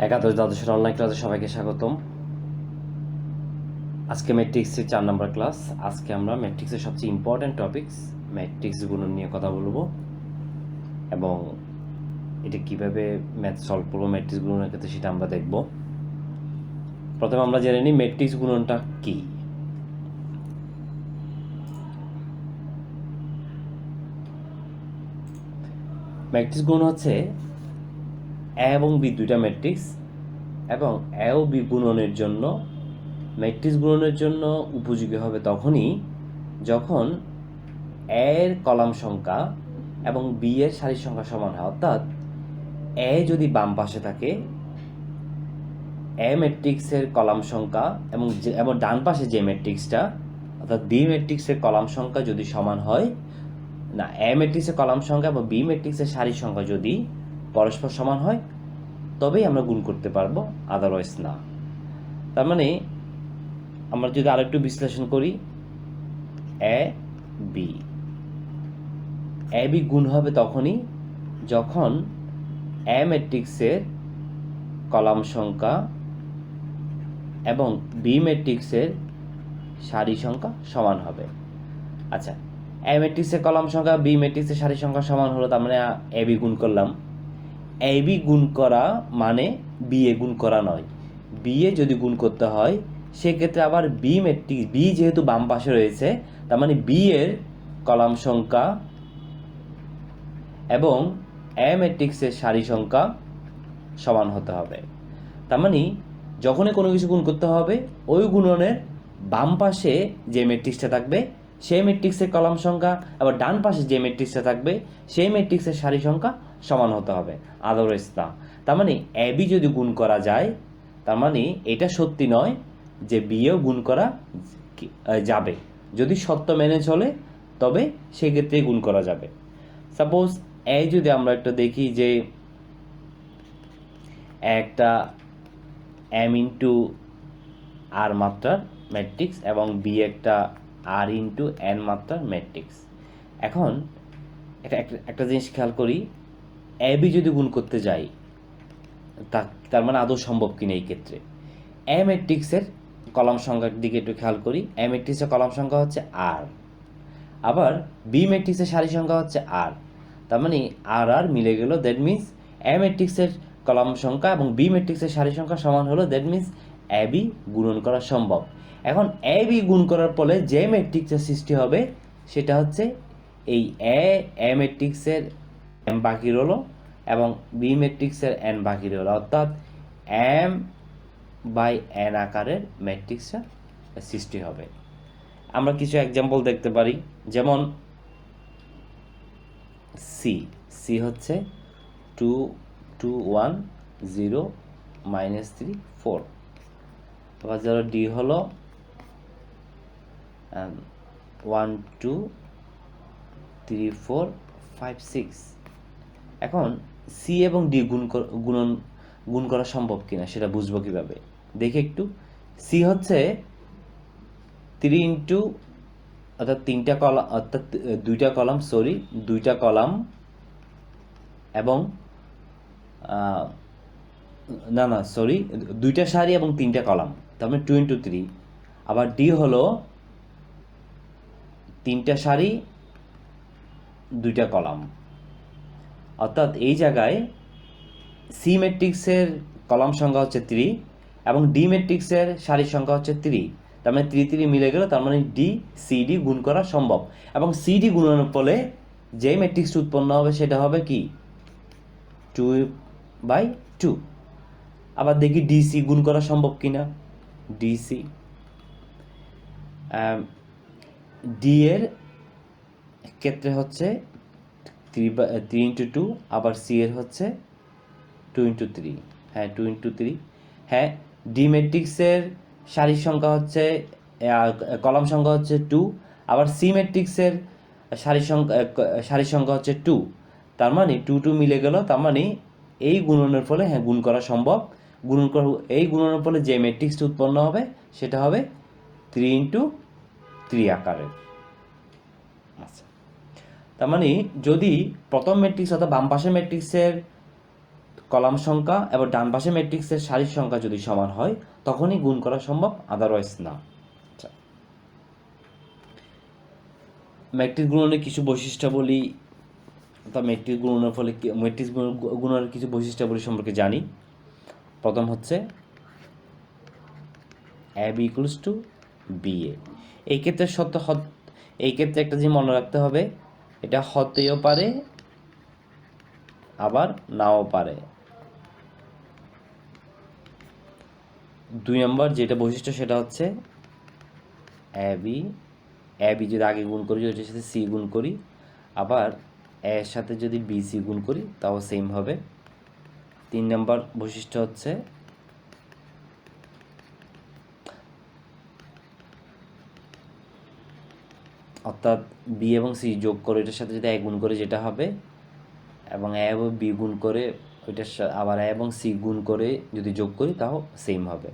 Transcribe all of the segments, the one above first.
একাদশ দ্বাদশের অনলাইন ক্লাসে সবাইকে স্বাগতম। আজকে ম্যাট্রিক্সের 4 নম্বর ক্লাস। আজকে আমরা ম্যাট্রিক্সের সবচেয়ে ইম্পর্ট্যান্ট টপিকস ম্যাট্রিক্স গুণন নিয়ে কথা বলবো এবং এটা কিভাবে ম্যাথ সলভ করবো ম্যাট্রিক্স গুণনের ক্ষেত্রে সেটা আমরা দেখব। প্রথমে আমরা জেনে নিই ম্যাট্রিক্স গুণনটা কি। ম্যাট্রিক্স গুণন হচ্ছে এ এবং বি দুইটা ম্যাট্রিক্স এবং এ ও বি গুণনের জন্য ম্যাট্রিক্স গুণনের জন্য উপযোগী হবে তখনই যখন এর কলাম সংখ্যা এবং বি এর সারির সংখ্যা সমান হয়। অর্থাৎ এ যদি বাম পাশে থাকে, এ ম্যাট্রিক্সের কলাম সংখ্যা এবং ডান পাশে যে ম্যাট্রিক্সটা অর্থাৎ বি ম্যাট্রিক্সের কলাম সংখ্যা যদি সমান হয়, না এ ম্যাট্রিক্সের কলাম সংখ্যা এবং বি ম্যাট্রিক্সের সারির সংখ্যা যদি পরস্পর সমান হয় তবেই আমরা গুণ করতে পারবো, আদারওয়াইজ না। তার মানে আমরা যদি আরেকটু বিশ্লেষণ করি, এ বি গুণ হবে তখনই যখন এ ম্যাট্রিক্সের কলাম সংখ্যা এবং বি ম্যাট্রিক্সের সারি সংখ্যা সমান হবে। আচ্ছা, এ ম্যাট্রিক্সের কলাম সংখ্যা বি ম্যাট্রিক্সের সারি সংখ্যা সমান হলো, তার মানে এ বি গুণ করলাম। এ বি গুণ করা মানে বি এ গুণ করা নয়। বি এ যদি গুণ করতে হয় সেক্ষেত্রে আবার বি ম্যাট্রিক্স, বি যেহেতু বাম পাশে রয়েছে তার মানে বি এর কলাম সংখ্যা এবং এ ম্যাট্রিক্সের সারি সংখ্যা সমান হতে হবে। তার মানে যখনই কোনো কিছু গুণ করতে হবে ওই গুণনের বাম পাশে যে ম্যাট্রিক্সটা থাকবে সেই ম্যাট্রিক্সের কলাম সংখ্যা আবার ডান পাশে যে ম্যাট্রিক্সটা থাকবে সেই ম্যাট্রিক্সের সারি সংখ্যা সমান হতে হবে, আদারওয়াইজ না। তার মানে এ বি যদি গুণ করা যায় তার মানে এটা সত্যি নয় যে বিও গুণ করা যাবে। যদি সত্য মেনে চলে তবে সেক্ষেত্রে গুণ করা যাবে। সাপোজ এই যদি আমরা একটা দেখি যে একটা এম ইন্টু আর মাত্রার ম্যাট্রিক্স এবং বি একটা আর ইন্টু এন মাত্রার ম্যাট্রিক্স। এখন একটা জিনিস খেয়াল করি, এ বি যদি গুণ করতে যাই তার মানে আদৌ সম্ভব কিনা এই ক্ষেত্রে। এ ম্যাট্রিক্সের কলাম সংখ্যার দিকে একটু খেয়াল করি। এ ম্যাট্রিক্সের কলাম সংখ্যা হচ্ছে আর, আবার বি ম্যাট্রিক্সের সারি সংখ্যা হচ্ছে আর। তার মানে আর আর মিলে গেল, দ্যাট মিন্স এ ম্যাট্রিক্সের কলাম সংখ্যা এবং বি ম্যাট্রিক্সের সারি সংখ্যা সমান হলো, দ্যাট মিন্স এ বি গুণন করা সম্ভব। এখন এ বি গুণ করার ফলে যে ম্যাট্রিক্সের সৃষ্টি হবে সেটা হচ্ছে এই এ ম্যাট্রিক্সের এম বাকি রইল এবং বি ম্যাট্রিক্সের এন বাকি রইল, অর্থাৎ এম বাই এন আকারের ম্যাট্রিক্সটা সৃষ্টি হবে। আমরা কিছু এক্সাম্পল দেখতে পারি, যেমন সি হচ্ছে 2 2 1 0 -3 4। আবার ধরো ডি হলো 1 2 3 4 5 6। এখন সি এবং ডি গুণ করা সম্ভব কিনা সেটা বুঝবো কিভাবে, দেখি একটু। সি হচ্ছে 3 ইন্টু অর্থাৎ দুইটা কলাম এবং দুইটা সারি এবং 3টা কলাম, তার মানে 2 ইন্টু 3। আবার ডি হলো 3টা সারি 2টা কলাম, অর্থাৎ এই জায়গায় সি ম্যাট্রিক্সের কলাম সংখ্যা হচ্ছে 3 এবং ডি ম্যাট্রিক্সের সারির সংখ্যা হচ্ছে 3। তার মানে 3 3 মিলে গেল, তার মানে সিডি গুণ করা সম্ভব। এবং সিডি গুণনের ফলে যে ম্যাট্রিক্স উৎপন্ন হবে সেটা হবে কি 2/2। আবার দেখি ডিসি গুণ করা সম্ভব কিনা। ডিসি ডি এর ক্ষেত্রে হচ্ছে 3 ইন্টু 2, আবার সি এর হচ্ছে 2 ইন্টু 3। হ্যাঁ 2 ইন্টু 3। হ্যাঁ, ডি ম্যাট্রিক্সের সারির সংখ্যা হচ্ছে কলাম সংখ্যা হচ্ছে 2, আবার সি ম্যাট্রিক্সের সারির সংখ্যা হচ্ছে 2। তার মানে 2 2 মিলে গেল, তার মানে এই গুণনের ফলে হ্যাঁ গুণ করা সম্ভব। এই গুণনের ফলে যে ম্যাট্রিক্সটা উৎপন্ন হবে সেটা হবে 3 ইন্টু 3 আকারের। আচ্ছা, তার মানে যদি প্রথম ম্যাট্রিক্স অর্থাৎ বাম পাশের ম্যাট্রিক্সের কলাম সংখ্যা এবং ডান পাশে ম্যাট্রিক্সের সারির সংখ্যা যদি সমান হয় তখনই গুণ করা সম্ভব, আদারওয়াইজ না। ম্যাট্রিক্স গুণনের কিছু বৈশিষ্ট্যাবলী, তা ম্যাট্রিক্স গুণনের ফলে ম্যাট্রিক্স গুণনের কিছু বৈশিষ্ট্যাবলী সম্পর্কে জানি। প্রথম হচ্ছে A B equals to B A. এই ক্ষেত্রে এই ক্ষেত্রে একটা জিনিস মনে রাখতে হবে, এটা হতেও পারে আবার নাও পারে। 2 নম্বর যেটা বৈশিষ্ট্য সেটা হচ্ছে এ বি যদি আগে গুণ করি, ওইটার সাথে সি গুণ করি, আবার এর সাথে যদি বি সি গুণ করি তাও সেম হবে। 3 নম্বর বৈশিষ্ট্য হচ্ছে অর্থাৎ বি এবং সি যোগ করে এটার সাথে যদি এ গুণ করে যেটা হবে, এবং এ এবং বি গুণ করে ওইটার আবার এ এবং সি গুণ করে যদি যোগ করি তাও সেম হবে।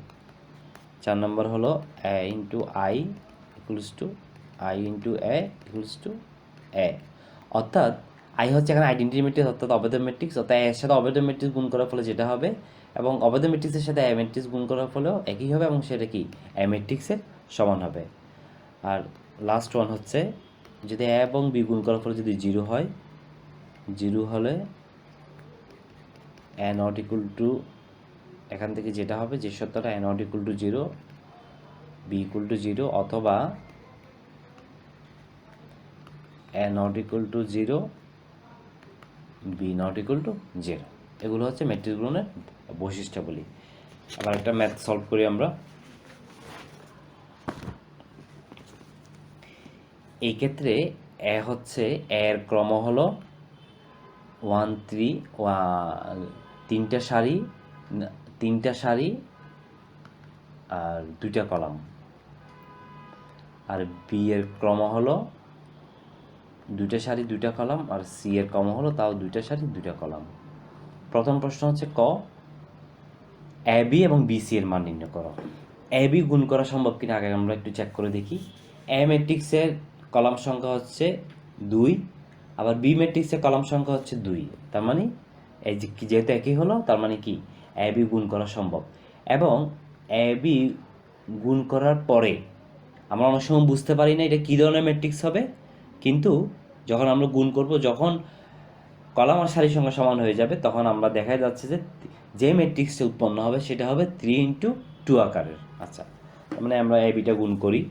4 নম্বর হলো A into I equals to I into A equals to A. অর্থাৎ আই হচ্ছে এখানে আইডেন্টিটি ম্যাট্রিক্স, অর্থাৎ অবৈধ ম্যাট্রিক্স, অর্থাৎ এর সাথে অবৈধ ম্যাট্রিক্স গুণ করার ফলে যেটা হবে, এবং অবৈধ ম্যাট্রিক্সের সাথে এ ম্যাট্রিক্স গুণ করার ফলেও একই হবে, এবং সেটা কি এ ম্যাট্রিক্সের সমান হবে। আর লাস্ট ওয়ান হচ্ছে যদি এ এবং বি গুণ করার ফলে যদি 0 হয়, 0 হলে এ নট ইকুয়াল টু, এখান থেকে যেটা হবে যে সত্যটা A not equal to 0, B equal to 0, অথবা A not equal to 0, B not equal to 0। এগুলো হচ্ছে ম্যাট্রিক্স গুণনের বৈশিষ্ট্যাবলী। আবার একটা ম্যাথ সলভ করি আমরা। এই ক্ষেত্রে এ হচ্ছে এর ক্রম হলো 1 3, তিনটা সারি আর 2টা কলাম। আর বি এর ক্রম হলো 2টা সারি 2টা কলাম, আর সি এর ক্রম হলো তাও 2টা সারি 2টা কলাম। প্রথম প্রশ্ন হচ্ছে ক, এ বি এবং বি সি এর মান নির্ণয় করো। এ বি গুণ করা সম্ভব কিনা আগে আমরা একটু চেক করে দেখি। এ ম্যাট্রিক্সের কলাম সংখ্যা হচ্ছে 2, আবার বি ম্যাট্রিক্সের কলাম সংখ্যা হচ্ছে 2, তার মানে এই যে যেহেতু একই হলো তার মানে কি এ বি গুণ করা সম্ভব। এবং এ বি গুণ করার পরে আমরা অনেক সময় বুঝতে পারি না এটা কী ধরনের ম্যাট্রিক্স হবে, কিন্তু যখন আমরা গুণ করব, যখন কলাম আর সারির সংখ্যা সমান হয়ে যাবে, তখন আমরা দেখা যাচ্ছে যে ম্যাট্রিক্সটা উৎপন্ন হবে সেটা হবে 3x2 আকারের। আচ্ছা, তার মানে আমরা এ বিটা গুণ করি।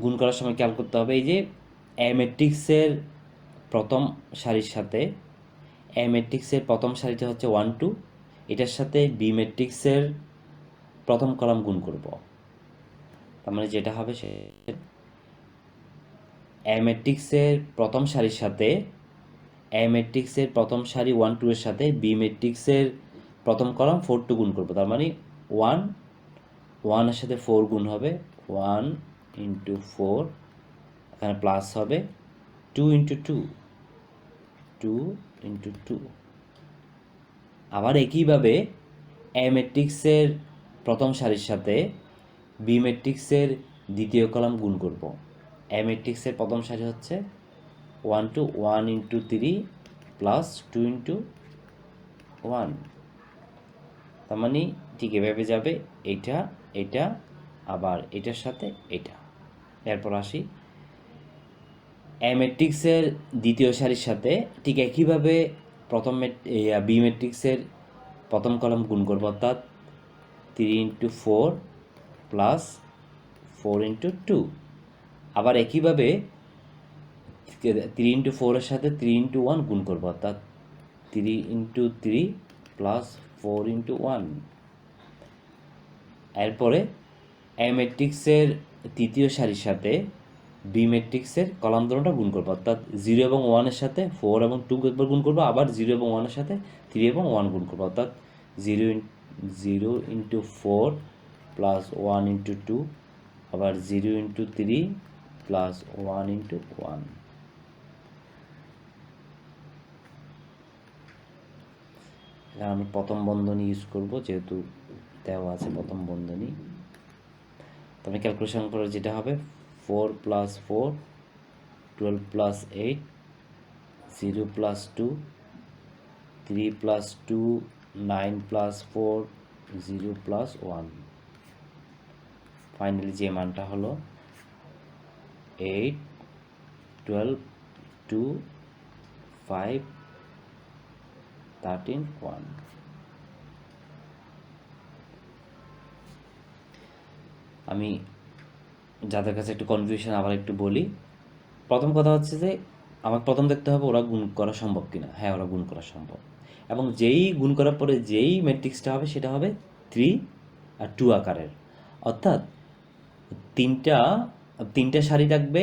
গুণ করার সময় খেয়াল করতে হবে এই যে এ ম্যাট্রিক্সের প্রথম সারির সাথে, এ ম্যাট্রিক্সের প্রথম সারিটা হচ্ছে 1 2, এটার সাথে বি ম্যাট্রিক্সের প্রথম কলাম গুণ করব। তার মানে যেটা হবে সে এ ম্যাট্রিক্সের প্রথম সারির সাথে, এ ম্যাট্রিক্সের প্রথম সারি 1 2 এর সাথে বি ম্যাট্রিক্সের প্রথম কলাম 4 2 গুণ করব। তার মানে 1 এর সাথে 4 গুণ হবে, 1 ইন্টু 4, এখানে প্লাস হবে 2 ইন্টু 2, 2 ইন্টু 2। আবার একইভাবে এ ম্যাট্রিক্সের প্রথম সারির সাথে বি ম্যাট্রিক্সের দ্বিতীয় কলাম গুণ করব। এ ম্যাট্রিক্সের প্রথম সারি হচ্ছে 1 2, 1 ইন্টু 3 প্লাস 2 ইন্টু 1, তার মানে ঠিক এভাবে যাবে এটা এটা, আবার এটার সাথে এটা। এরপর আসি এ ম্যাট্রিক্সের দ্বিতীয় সারির সাথে ঠিক একইভাবে বি ম্যাট্রিক্সের প্রথম কলাম গুণ করব, অর্থাৎ 3 ইন্টু 4 প্লাস 4 ইন্টু 2। আবার একইভাবে 3 ইন্টু 4 এর সাথে 3 ইন্টু 1 গুণ করব, অর্থাৎ 3 ইন্টু 3 প্লাস 4 ইন্টু 1। এরপরে এ ম্যাট্রিক্সের তৃতীয় সারির সাথে বি ম্যাট্রিক্সের কলাম দুটোটা গুণ করবো, অর্থাৎ 0 এবং 1 এর সাথে 4 এবং 2 একবার গুণ করবো, আবার 0 এবং 1 এর সাথে 3 এবং 1 গুণ করবো, অর্থাৎ 0 ইন্টু 4 প্লাস 1 ইন্টু 2, আবার 0 ইন্টু 3 প্লাস 1 ইন্টু 1। এখানে আমি প্রথম বন্ধনী ইউজ করব, যেহেতু দেওয়া আছে প্রথম বন্ধনী। তো আমি ক্যালকুলেশন করে যেটা হবে 4 + 4 12 + 8 0 + 2 3 + 2 9 + 4 0 + 1। ফাইনালি যে মানটা হলো 8 12 2 5 13 1। আমি যাদের কাছে একটু কনফিউশন আবার একটু বলি। প্রথম কথা হচ্ছে যে আমার প্রথম দেখতে হবে ওরা গুণ করা সম্ভব কিনা। হ্যাঁ, ওরা গুণ করা সম্ভব, এবং যেই গুণ করার পরে যেই ম্যাট্রিক্সটা হবে সেটা হবে 3 আর 2 আকারের, অর্থাৎ তিনটা তিনটা সারি থাকবে,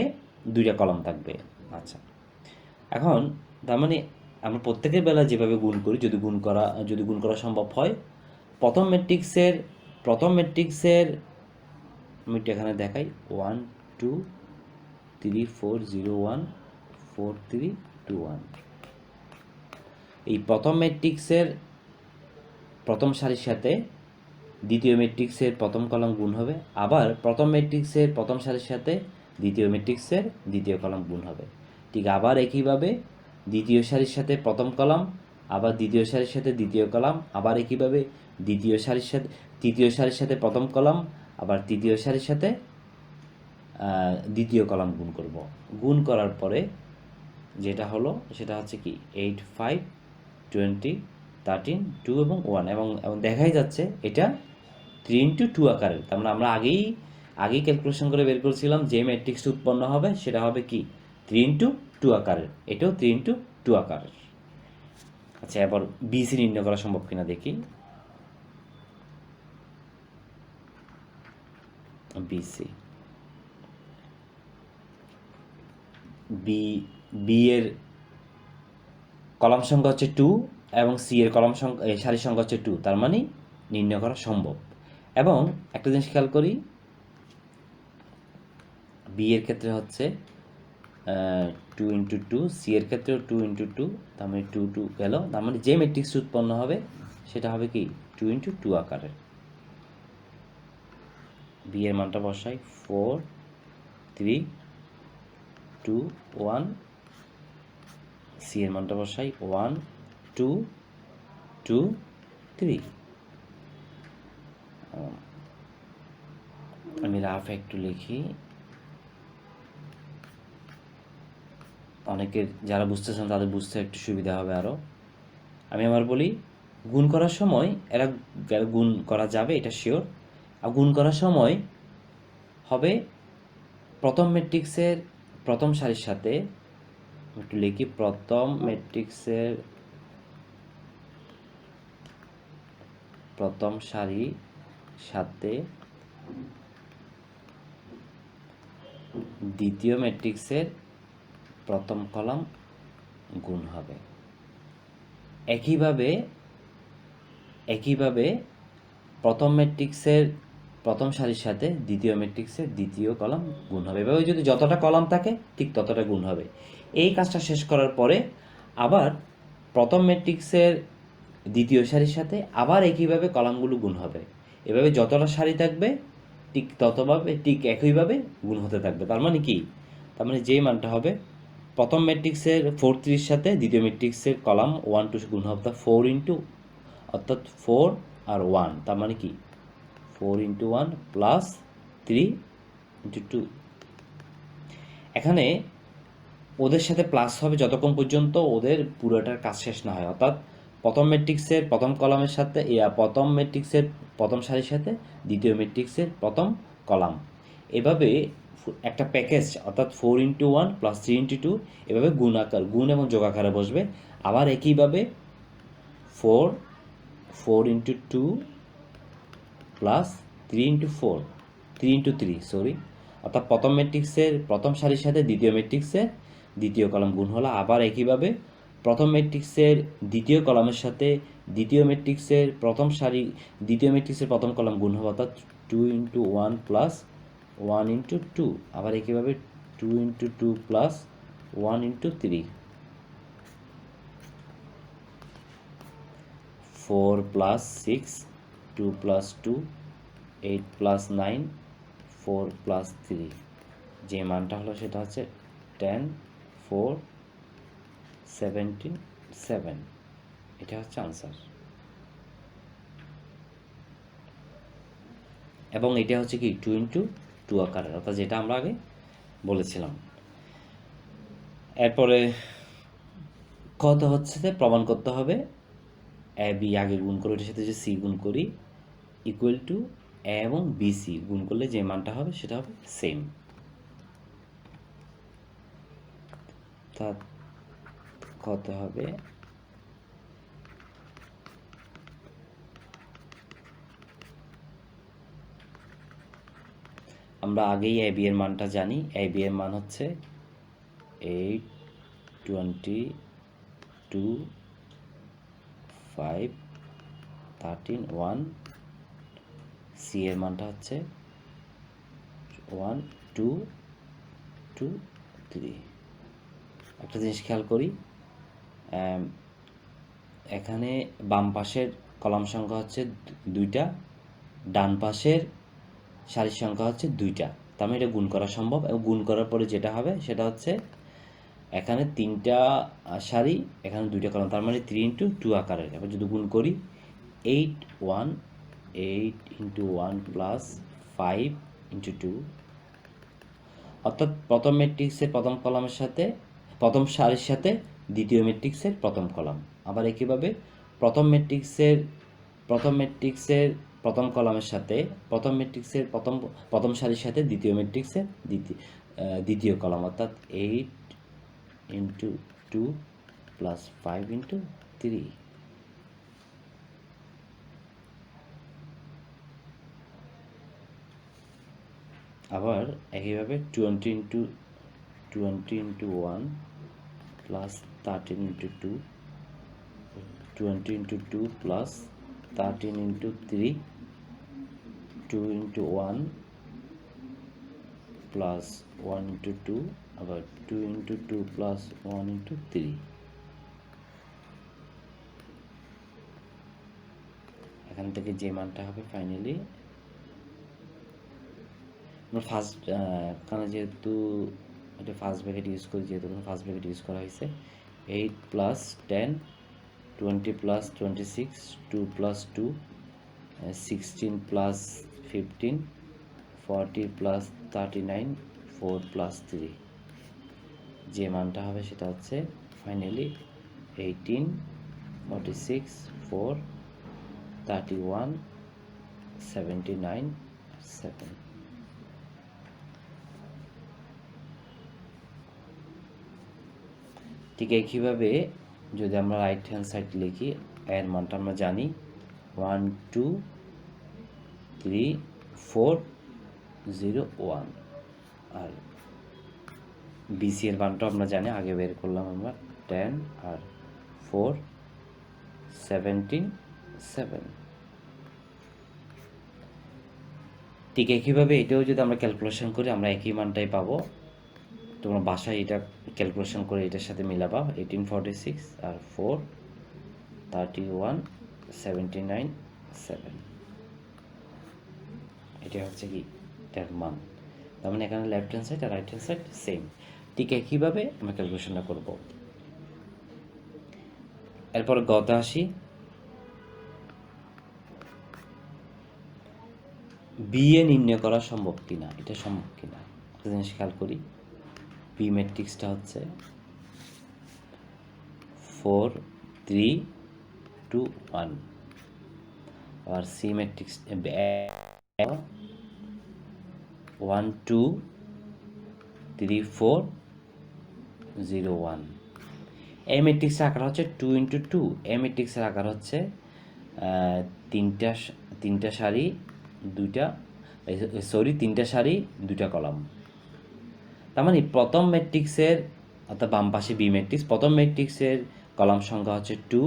দুইটা কলাম থাকবে। আচ্ছা, এখন তার মানে আমরা প্রত্যেকের বেলা যেভাবে গুণ করি, যদি গুণ করা সম্ভব হয়, প্রথম ম্যাট্রিক্সের আমি একটু এখানে দেখাই 1 2 3 4 0 1 4 3 2 1। এই প্রথম ম্যাট্রিক্সের প্রথম সারির সাথে দ্বিতীয় ম্যাট্রিক্সের প্রথম কলাম গুণ হবে, আবার প্রথম ম্যাট্রিক্সের প্রথম সারির সাথে দ্বিতীয় ম্যাট্রিক্সের দ্বিতীয় কলাম গুণ হবে। ঠিক আবার একইভাবে দ্বিতীয় সারির সাথে প্রথম কলাম, আবার দ্বিতীয় সারির সাথে দ্বিতীয় কলাম, আবার একইভাবে তৃতীয় সারির সাথে প্রথম কলাম, আবার তৃতীয় সারির সাথে দ্বিতীয় কলাম গুণ করব। গুণ করার পরে যেটা হলো সেটা হচ্ছে কি 8 5 20 13 2 এবং 1, এবং দেখাই যাচ্ছে এটা 3 × 2 আকারের। তার মানে আমরা আগেই ক্যালকুলেশন করে বের করেছিলাম যে ম্যাট্রিক্সটা উৎপন্ন হবে সেটা হবে কি 3 × 2 আকারের, এটাও 3 × 2 আকারের। আচ্ছা, এবার বিসি নির্ণয় করা সম্ভব কিনা দেখি। বি এর কলাম সংখ্যা হচ্ছে 2 এবং সি এর সারির সংখ্যা হচ্ছে 2, তার মানে নির্ণয় করা সম্ভব। এবং একটা জিনিস খেয়াল করি, বি এর ক্ষেত্রে হচ্ছে 2 × 2, সি এর ক্ষেত্রেও 2 × 2, তার মানে 2 2 গেল। তার মানে যে ম্যাট্রিক্স উৎপন্ন হবে সেটা হবে কি 2 × 2 আকারের। বি এর মানটা বসাই 4 3 2 1, সি এর মানটা বসাই 1 2 2 3। আমি রাফ একটু লিখি, অনেকের যারা বুঝতেছেন তাদের বুঝতে একটু সুবিধা হবে আরও। আমি আবার বলি, গুণ করার সময় এরা গুণ করা যাবে এটা শিওর। আর গুণ করার সময় হবে প্রথম ম্যাট্রিক্সের প্রথম সারির সাথে, একটু লিখি, প্রথম ম্যাট্রিক্সের প্রথম সারির সাথে দ্বিতীয় ম্যাট্রিক্সের প্রথম কলাম গুণ হবে। একইভাবে প্রথম ম্যাট্রিক্সের প্রথম সারির সাথে দ্বিতীয় ম্যাট্রিক্সের দ্বিতীয় কলাম গুণ হবে। এভাবে যদি যতটা কলাম থাকে ঠিক ততটা গুণ হবে। এই কাজটা শেষ করার পরে আবার প্রথম ম্যাট্রিক্সের দ্বিতীয় সারির সাথে আবার একইভাবে কলামগুলো গুণ হবে। এভাবে যতটা সারি থাকবে ঠিক একইভাবে গুণ হতে থাকবে। তার মানে কি, তার মানে যেই মানটা হবে প্রথম ম্যাট্রিক্সের 4 3 সাথে দ্বিতীয় ম্যাট্রিক্সের কলাম 1 2 গুণ হবে, অর্থাৎ 4 × অর্থাৎ 4 আর 1, তার মানে কি 4 × 1 + 3 × 2। এখানে ওদের সাথে প্লাস হবে যতক্ষণ পর্যন্ত ওদের পুরোটার কাজ শেষ না হয়, অর্থাৎ প্রথম ম্যাট্রিক্সের প্রথম কলামের সাথে প্রথম ম্যাট্রিক্সের প্রথম সারির সাথে দ্বিতীয় ম্যাট্রিক্সের প্রথম কলাম, এভাবে একটা প্যাকেজ, অর্থাৎ 4 × 1 + 3 × 2, এভাবে গুণ এবং যোগ আকারে বসবে। আবার একইভাবে 4 × 2 + 3 × 4 3 × 3 সরি, অর্থাৎ প্রথম ম্যাট্রিক্সের প্রথম সারির সাথে দ্বিতীয় ম্যাট্রিক্সের দ্বিতীয় কলাম গুণ হলো। আবার একইভাবে প্রথম ম্যাট্রিক্সের দ্বিতীয় কলামের সাথে দ্বিতীয় ম্যাট্রিক্সের দ্বিতীয় ম্যাট্রিক্সের প্রথম কলাম গুণ হবে, অর্থাৎ 2 × 1 + 1 × 2, আবার একইভাবে 2 × 2 + 1 × 3, 4 + 6, 2 + 2, 8 + 9, 4 + 3, যে মানটা হলো সেটা হচ্ছে 10, 4, 17, 7। এটা হচ্ছে আনসার। এবং এটা হচ্ছে কি 2 × 2 আকারের, অর্থাৎ যেটা আমরা আগে বলেছিলাম। এরপরে কত হচ্ছে যে প্রমাণ করতে হবে এ বি আগে গুণ করে ওটার সাথে যে সি গুণ করি ইকুয়াল টু এ এবং বি সি গুণ করলে যে মানটা হবে সেটা হবে সেম। অর্থাৎ কত হবে আমরা আগেই এ বি এর মানটা জানি। এ বি এর মান হচ্ছে 8, 22, 5, 13, 1। সি এর মানটা হচ্ছে 1, 2, 2, 3। একটা জিনিস খেয়াল করি, এখানে বাম পাশের কলাম সংখ্যা হচ্ছে 2টা, ডান পাশের সারির সংখ্যা হচ্ছে 2টা। তার মানে এটা গুণ করা সম্ভব, এবং গুণ করার পরে যেটা হবে সেটা হচ্ছে এখানে 3টা সারি, এখানে 2টা কলাম, তার মানে 3 × 2 আকারের। এবার যদি গুণ করি 8 × 1 প্লাস 5 × 2, অর্থাৎ প্রথম ম্যাট্রিক্সের প্রথম কলামের সাথে প্রথম সারির সাথে দ্বিতীয় ম্যাট্রিক্সের প্রথম কলাম। আবার একইভাবে প্রথম ম্যাট্রিক্সের প্রথম কলামের সাথে প্রথম ম্যাট্রিক্সের প্রথম সারির সাথে দ্বিতীয় ম্যাট্রিক্সের দ্বিতীয় কলাম, অর্থাৎ 8 × 2 প্লাস 5 × 3। আবার একইভাবে 20 × 1 প্লাস 13 × 2, 20 × 2 প্লাস 13 × 3, 2 × 1 প্লাস 1 × 2, আবার 2 × 2 প্লাস 1 × 3। এখান থেকে যে মানটা হবে ফাইনালি আমরা ফার্স্ট এখানে যেহেতু এটা ফার্স্ট ব্র্যাকেট ইউজ করি, যেহেতু ফার্স্ট ব্র্যাকেট ইউজ করা হয়েছে, 8 + 10, 20 + 26, 2 + 2, 16 + 15, 40 + 39, 4 + 3, যে মানটা হবে সেটা হচ্ছে ফাইনালি 18, 46, 4, 31, 79, 7। ঠিক একইভাবে যদি আমরা রাইট হ্যান্ড সাইড লিখি, এর মানটা আমরা জানি 1, 2, 3, 4, 0, 1। আর বিসি এর মানটা আমরা জানি, আগে বের করলাম আমরা 10 আর 4, 17, 7। ঠিক একইভাবে এটাও যদি আমরা ক্যালকুলেশন করি আমরা একই মানটাই পাবো। তোমরা বাসায় এটা ক্যালকুলেশন করে এটার সাথে মিলাবা। 1846 আর 4, 31, 79, 7। এটা হচ্ছে কি এটার মান। তার মানে এখানে লেফট হ্যান্ড সাইড আর রাইট হ্যান্ড সাইড সেম। ঠিক একইভাবে আমরা ক্যালকুলেশনটা করব। এরপর গতে আসি। বিএ নির্ণয় করা সম্ভব কিনা, এটা সম্ভব কিনা একটা জিনিস খেয়াল করি। বি ম্যাট্রিক্সটা হচ্ছে 4, 3, 2, 1। আর সি ম্যাট্রিক্স 1, 2, 3, 4, 0, 1। এই ম্যাট্রিক্সের আকার হচ্ছে 2 × 2। এই ম্যাট্রিক্সের আকার হচ্ছে তিনটা সারি 2টা, তিনটা সারি 2টা কলাম। তার মানে প্রথম ম্যাট্রিক্সের, অর্থাৎ বাম পাশে বি ম্যাট্রিক্স, প্রথম ম্যাট্রিক্সের কলাম সংখ্যা হচ্ছে 2,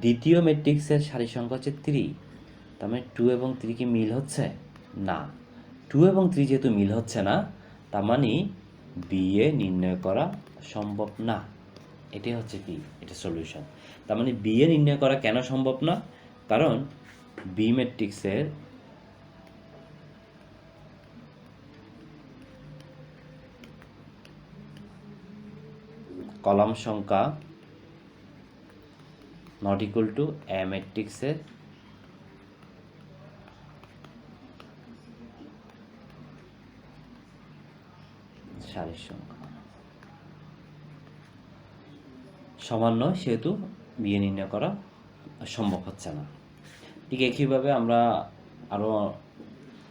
দ্বিতীয় ম্যাট্রিক্সের সারির সংখ্যা হচ্ছে 3। তার মানে 2 এবং 3 কি মিল হচ্ছে? না। 2 এবং 3 যেহেতু মিল হচ্ছে না, তার মানে বিএ নির্ণয় করা সম্ভব না। এটাই হচ্ছে কি, এটা সলিউশন। তার মানে বি এ নির্ণয় করা কেন সম্ভব না? কারণ বি ম্যাট্রিক্সের কলাম সংখ্যা নট ইকুয়াল টু এ ম্যাট্রিক্সের সারির সংখ্যা সমান নয়, সেহেতু বিয়ে নির্ণয় করা সম্ভব হচ্ছে না। ঠিক একইভাবে আমরা আরও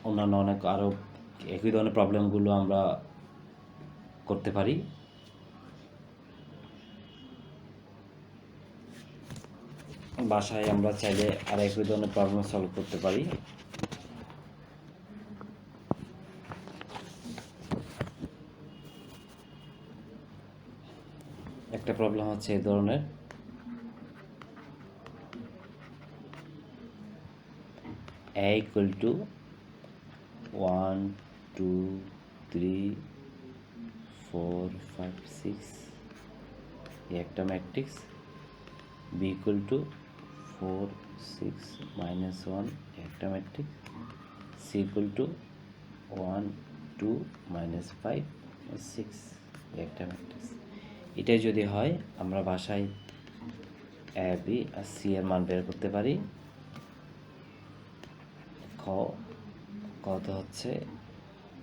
অন্যান্য অনেক আরও একই ধরনের প্রবলেমগুলো আমরা করতে পারি। বাসায় আমরা চাইলে আর একই ধরনের প্রবলেম সলভ করতে পারি। একটা প্রবলেম হচ্ছে এই ধরনের, a equal to 1 2 3 4 5 6 এই একটা ম্যাট্রিক্স, b equal to 4 6 -1 একটা ম্যাট্রিক্স, c equal to 1 2 -5 6 একটা ম্যাট্রিক্স। এটাই যদি হয় আমরা ভাষায় এ বি আর সি এর মান বের করতে পারি। কত হচ্ছে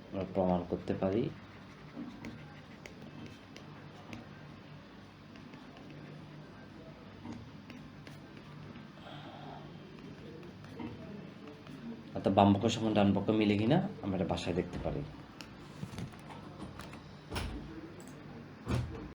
আমরা প্রমাণ করতে পারি অর্থাৎ বাম পক্ষ সমান ডান পক্ষ মিলে কিনা আমরা এটা বাসায় দেখতে পারি।